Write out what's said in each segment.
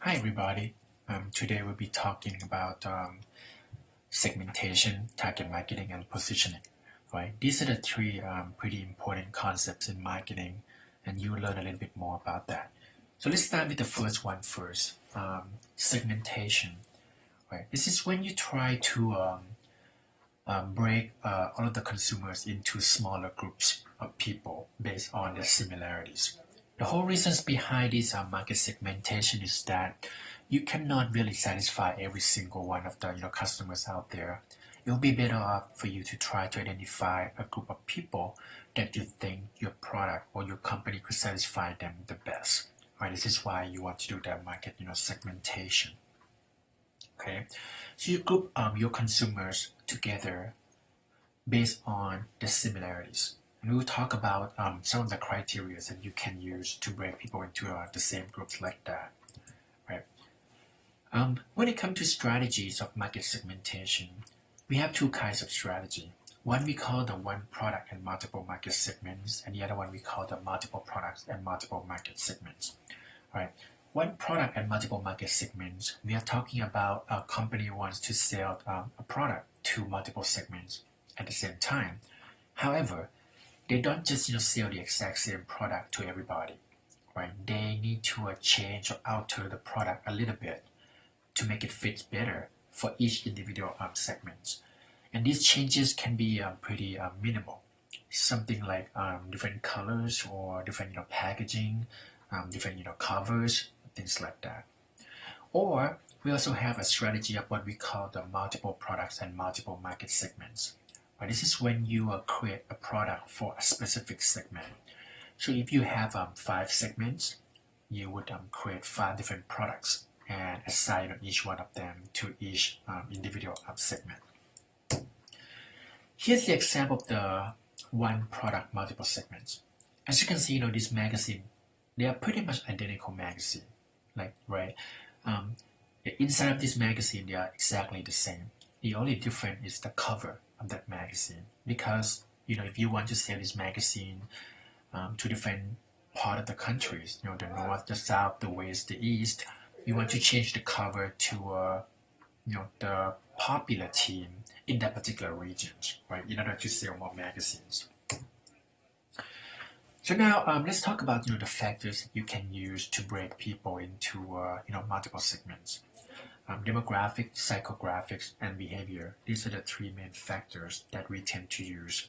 Hi everybody. Today we'll be talking about segmentation, target marketing, and positioning. Right? These are the three pretty important concepts in marketing, and you'll learn a little bit more about that. So let's start with the first one first. Segmentation. Right? This is when you try to break all of the consumers into smaller groups of people based on their similarities. The whole reasons behind this market segmentation is that you cannot really satisfy every single one of the customers out there. It will be better off for you to try to identify a group of people that you think your product or your company could satisfy them the best. Right? This is why you want to do that market segmentation. Okay, so you group your consumers together based on the similarities. And we will talk about some of the criteria that you can use to break people into the same groups like that. Right. When it comes to strategies of market segmentation, we have two kinds of strategy. One we call the one product and multiple market segments, and the other one we call the multiple products and multiple market segments. Right. One product and multiple market segments, we are talking about a company wants to sell a product to multiple segments at the same time. However, they don't just sell the exact same product to everybody, right? They need to change or alter the product a little bit to make it fit better for each individual segment. And these changes can be pretty minimal. Something like different colors or different packaging, different covers, things like that. Or we also have a strategy of what we call the multiple products and multiple market segments. Right? This is when you create a product for a specific segment. So if you have 5 segments, you would create 5 different products and assign each one of them to each individual segment. Here's the example of the one product multiple segments. As you can see, this magazine, they are pretty much identical magazine. Like, right? The inside of this magazine, they are exactly the same. The only difference is the cover of that magazine. Because, if you want to sell this magazine to different part of the countries, the north, the south, the west, the east, you want to change the cover to, the popular team in that particular region, right? In order to sell more magazines. So now let's talk about the factors you can use to break people into multiple segments. Demographics, psychographics, and behavior. These are the three main factors that we tend to use.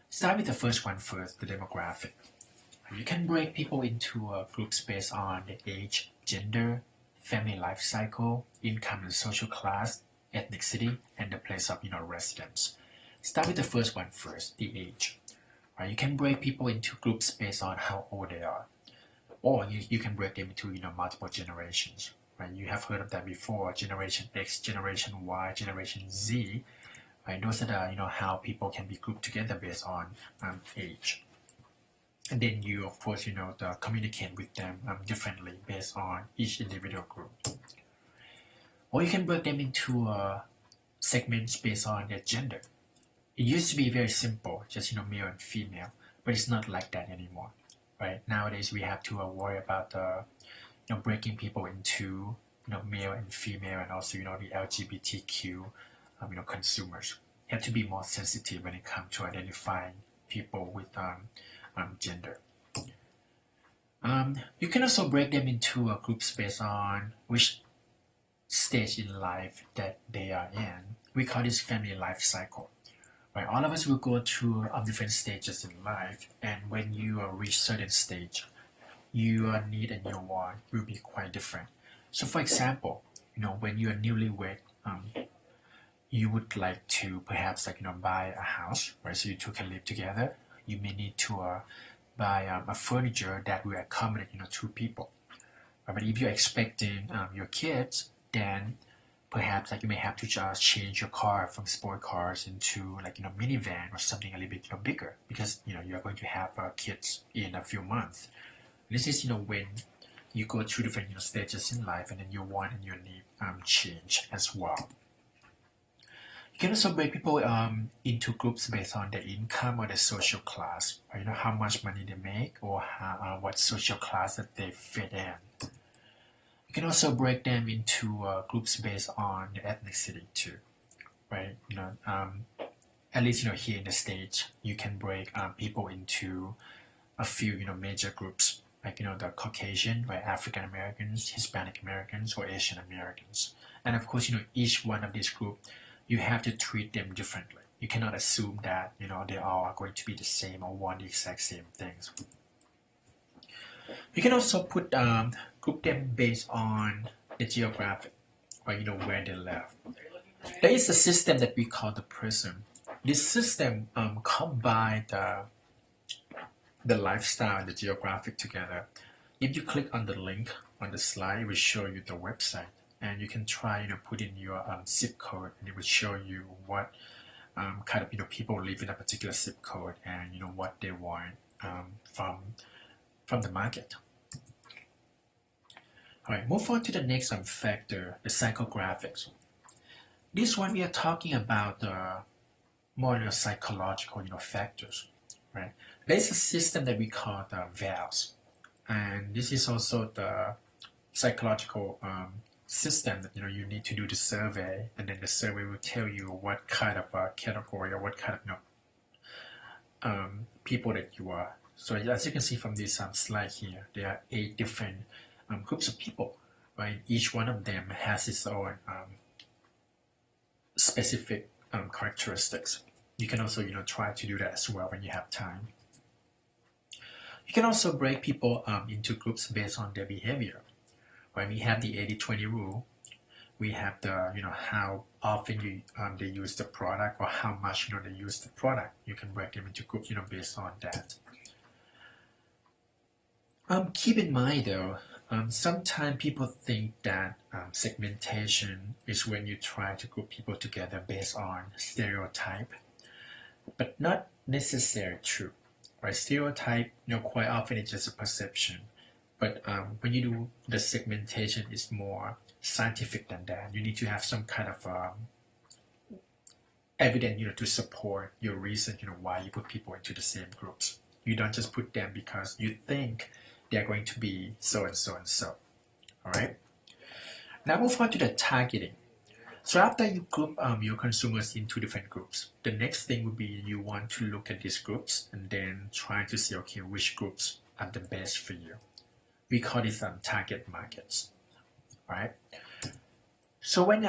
Start with the first one first, the demographic. You can break people into groups based on the age, gender, family life cycle, income and social class, ethnicity, and the place of residence. Start with the first one first, the age. Right? You can break people into groups based on how old they are, or you can break them into multiple generations. Right? You have heard of that before: Generation X, Generation Y, Generation Z. Right? Those are the how people can be grouped together based on age. And then you, of course, communicate with them differently based on each individual group. Or you can break them into segments based on their gender. It used to be very simple, just male and female, but it's not like that anymore, right? Nowadays we have to worry about breaking people into male and female, and also the LGBTQ consumers. You have to be more sensitive when it comes to identifying people with gender. You can also break them into groups based on which stage in life that they are in. We call this family life cycle. Right, all of us will go through different stages in life, and when you reach certain stage, your need and your want will be quite different. So, for example, when you are newlywed, you would like to perhaps buy a house, right? So you two can live together. You may need to buy a furniture that will accommodate 2 people. But if you're expecting your kids, then perhaps you may have to just change your car from sport cars into minivan or something a little bit bigger, because you're going to have kids in a few months. This is when you go through different stages in life, and then your want and your need change as well. You can also break people into groups based on their income or their social class, or how much money they make, or what social class that they fit in. You can also break them into groups based on the ethnicity too, right? At least here in the States, you can break people into a few major groups, like the Caucasian, right? African Americans, Hispanic Americans, or Asian Americans. And of course, each one of these groups, you have to treat them differently. You cannot assume that they all are going to be the same or want the exact same things. You can also group them based on the geographic, or where they live. There is a system that we call the prism. This system combines the lifestyle and the geographic together. If you click on the link on the slide, it will show you the website, and you can try put in your zip code, and it will show you what kind of people live in a particular zip code, and what they want from the market. All right, move on to the next factor, the psychographics. This one we are talking about the more psychological factors, right? There's a system that we call the VALS, and this is also the psychological system that you need to do the survey, and then the survey will tell you what kind of category or what kind of people that you are. So as you can see from this slide here, there are 8 different groups of people, right? Each one of them has its own specific characteristics. You can also try to do that as well when you have time. You can also break people into groups based on their behavior. Right? We have the 80-20 rule. We have the how often they use the product, or how much they use the product. You can break them into groups based on that. Keep in mind though, sometimes people think that segmentation is when you try to group people together based on stereotype, but not necessarily true. Right? Stereotype, quite often it's just a perception, but when you do the segmentation, it's more scientific than that. You need to have some kind of evidence, to support your reason, why you put people into the same groups. You don't just put them because you think they're going to be so and so and so. All right. Now move on to the targeting. So after you group your consumers into different groups, the next thing would be you want to look at these groups and then try to see, okay, which groups are the best for you. We call these target markets, right? So when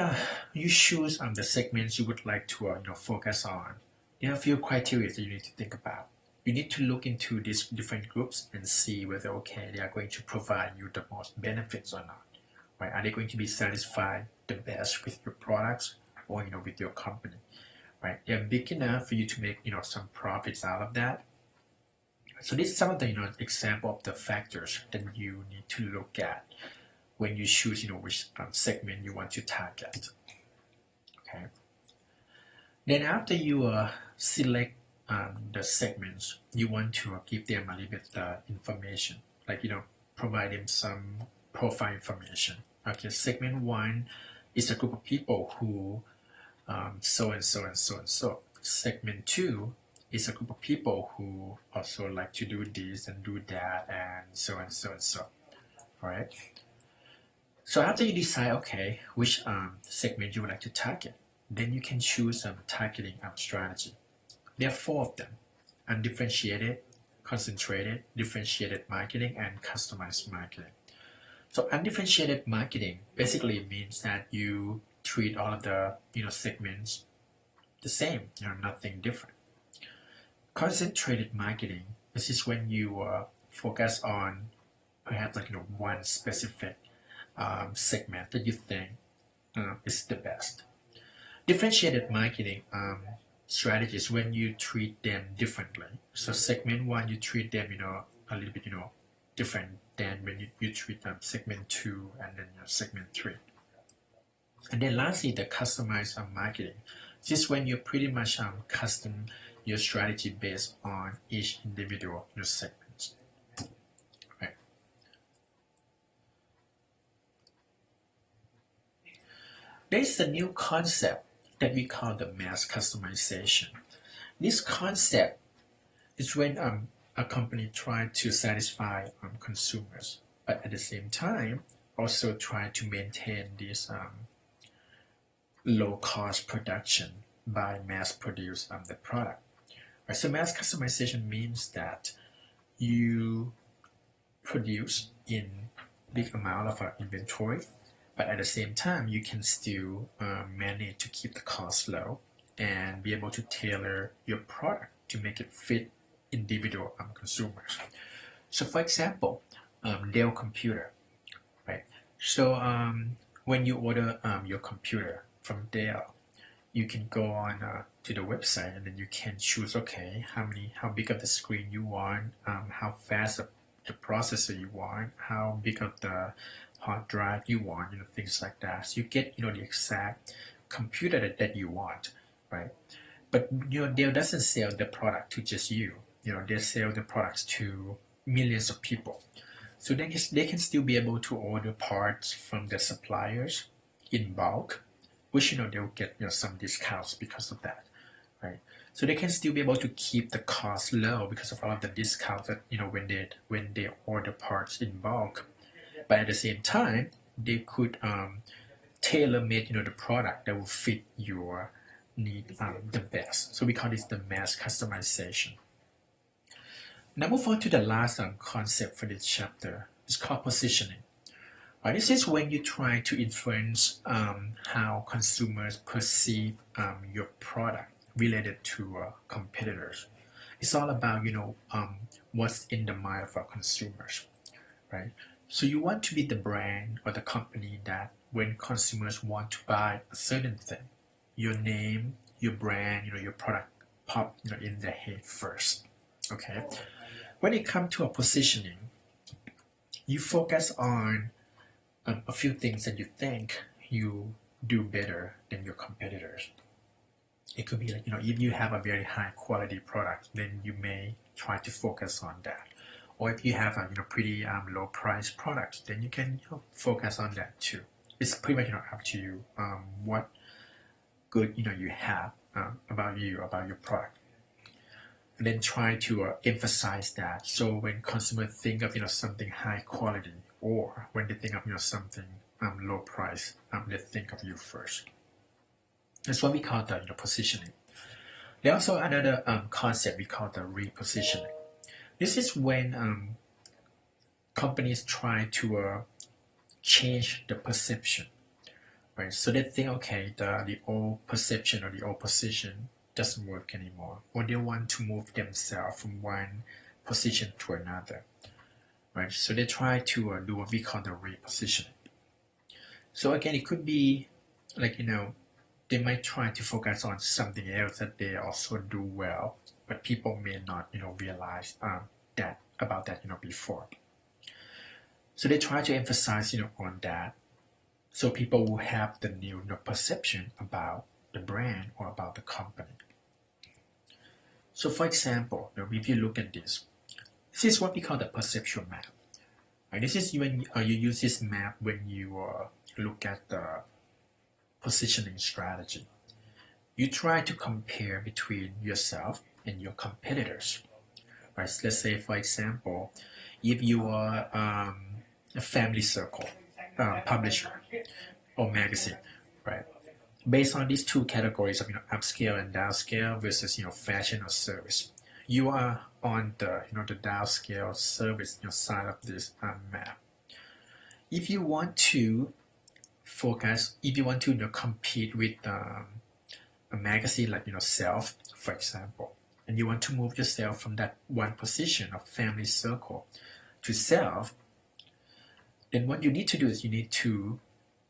you choose the segments you would like to focus on, there are a few criteria that you need to think about. You need to look into these different groups and see whether, okay, they are going to provide you the most benefits or not. Right? Are they going to be satisfied the best with your products or with your company? Right? They're big enough for you to make some profits out of that. So this is some of the example of the factors that you need to look at when you choose which segment you want to target. Okay. Then after you select the segments, you want to give them a little bit information, like provide them some profile information. Okay, segment 1 is a group of people who so and so and so and so. Segment 2 is a group of people who also like to do this and do that and so and so and so. All right. So after you decide, okay, which segment you would like to target, then you can choose a targeting strategy. There are 4 of them: undifferentiated, concentrated, differentiated marketing, and customized marketing. So undifferentiated marketing basically means that you treat all of the segments the same, nothing different. Concentrated marketing, this is when you focus on perhaps like one specific segment that you think is the best. Differentiated marketing strategies when you treat them differently. So segment 1, you treat them a little bit different than when you treat them segment 2 and then segment 3. And then lastly, the customized marketing. This is when you pretty much custom your strategy based on each individual segments. Right. There's a new concept that we call the mass customization. This concept is when a company tries to satisfy consumers, but at the same time also try to maintain this low cost production by mass produce the product. Right? So mass customization means that you produce in big amount of inventory, but at the same time you can still manage to keep the cost low and be able to tailor your product to make it fit individual consumers. So for example, Dell computer, right? So when you order your computer from Dell, you can go on to the website and then you can choose, okay, how big of the screen you want, how fast the processor you want, how big of the hard drive you want, things like that. So you get the exact computer that you want, right? But Dell doesn't sell the product to just you. They sell the products to millions of people. So they can still be able to order parts from the suppliers in bulk, which they'll get some discounts because of that, right? So they can still be able to keep the cost low because of all of the discounts that when they order parts in bulk. But at the same time, they could tailor make the product that will fit your need the best. So we call this the mass customization. Now move on to the last concept for this chapter. It's called positioning. Right, this is when you try to influence how consumers perceive your product related to competitors. It's all about what's in the mind of our consumers, right? So you want to be the brand or the company that when consumers want to buy a certain thing, your name, your brand, your product pop in their head first. Okay. When it comes to a positioning, you focus on a few things that you think you do better than your competitors. It could be like, if you have a very high quality product, then you may try to focus on that. Or if you have a pretty low price product, then you can focus on that too. It's pretty much up to you what good you have about your product. And then try to emphasize that. So when consumers think of something high quality, or when they think of something low price, they think of you first. That's what we call the positioning. There's also another concept we call the repositioning. This is when companies try to change the perception, right? So they think, okay, the old perception or the old position doesn't work anymore, or they want to move themselves from one position to another, right? So they try to do what we call the repositioning. So again, it could be like they might try to focus on something else that they also do well, but people may not realize that about that before. So they try to emphasize on that, so people will have the new perception about the brand or about the company. So for example, if you look at this is what we call the perceptual map. Right? This is when you use this map when you look at the positioning strategy. You try to compare between yourself and your competitors. Right? So let's say, for example, if you are a family circle publisher or magazine, right? Based on these two categories of upscale and downscale versus fashion or service, you are on the the downscale service side of this map. If you want to focus, if you want to compete with a magazine like Self, for example, and you want to move yourself from that one position of family circle to Self, then what you need to do is you need to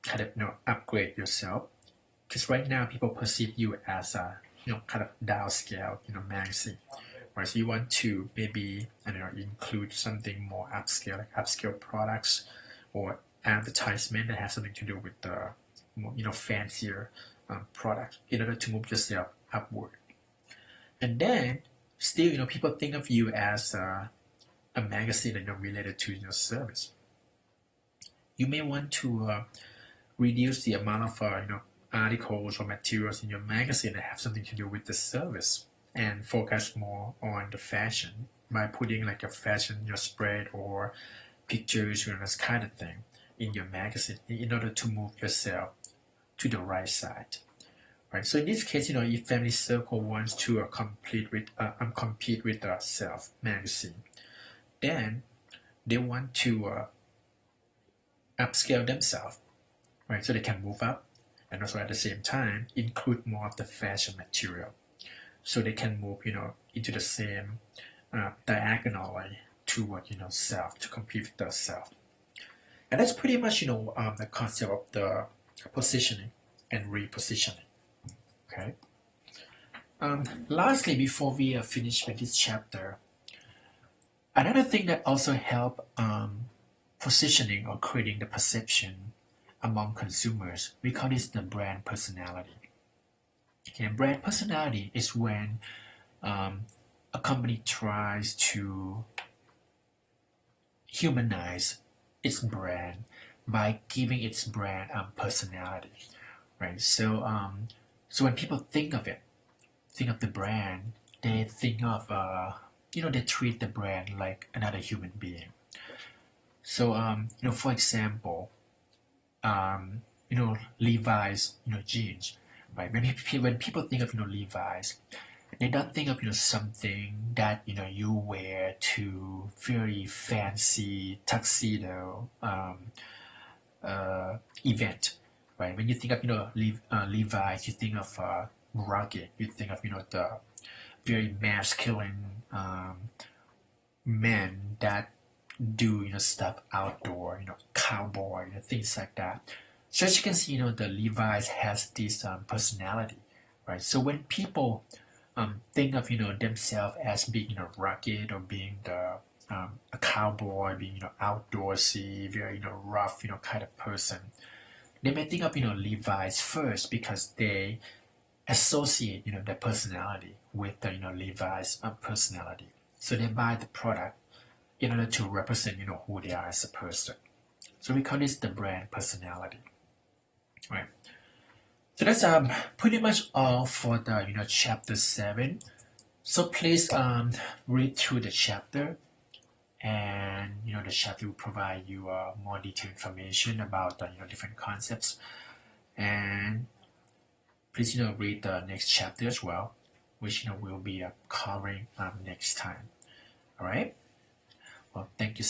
kind of upgrade yourself, because right now people perceive you as a kind of downscale magazine, right? So you want to maybe include something more upscale, like upscale products or advertisement that has something to do with the more fancier product in order to move yourself upward. And then still people think of you as a magazine that related to your service. You may want to reduce the amount of articles or materials in your magazine that have something to do with the service and focus more on the fashion by putting like a fashion spread or pictures this kind of thing in your magazine in order to move yourself to the right side, right? So in this case, if Family Circle wants to compete with the Self magazine, then they want to upscale themselves, right? So they can move up and also at the same time include more of the fashion material. So they can move, into the same diagonally toward, self to compete with the self. And that's pretty much, the concept of the positioning and repositioning. Okay. Lastly, before we finish with this chapter, another thing that also help positioning or creating the perception among consumers, we call this the brand personality. Okay, brand personality is when a company tries to humanize its brand by giving its brand personality, right? So when people think of it, think of the brand, they think of they treat the brand like another human being. So for example, Levi's, jeans, right? When people think of Levi's, they don't think of something that you wear to very fancy tuxedo event, right? When you think of Levi's, you think of rugged. You think of the very masculine men that do stuff outdoor, cowboy, things like that. So as you can see, the Levi's has this personality, right? So when people think of themselves as being rugged or being a cowboy, being outdoorsy, very rough kind of person, they may think of Levi's first because they associate their personality with the Levi's personality. So they buy the product in order to represent who they are as a person. So we call this the brand personality, right? So that's pretty much all for the chapter 7. So please read through the chapter, and the chapter will provide you more detailed information about the different concepts. And please read the next chapter as well, which we'll be covering next time. All right. Well, thank you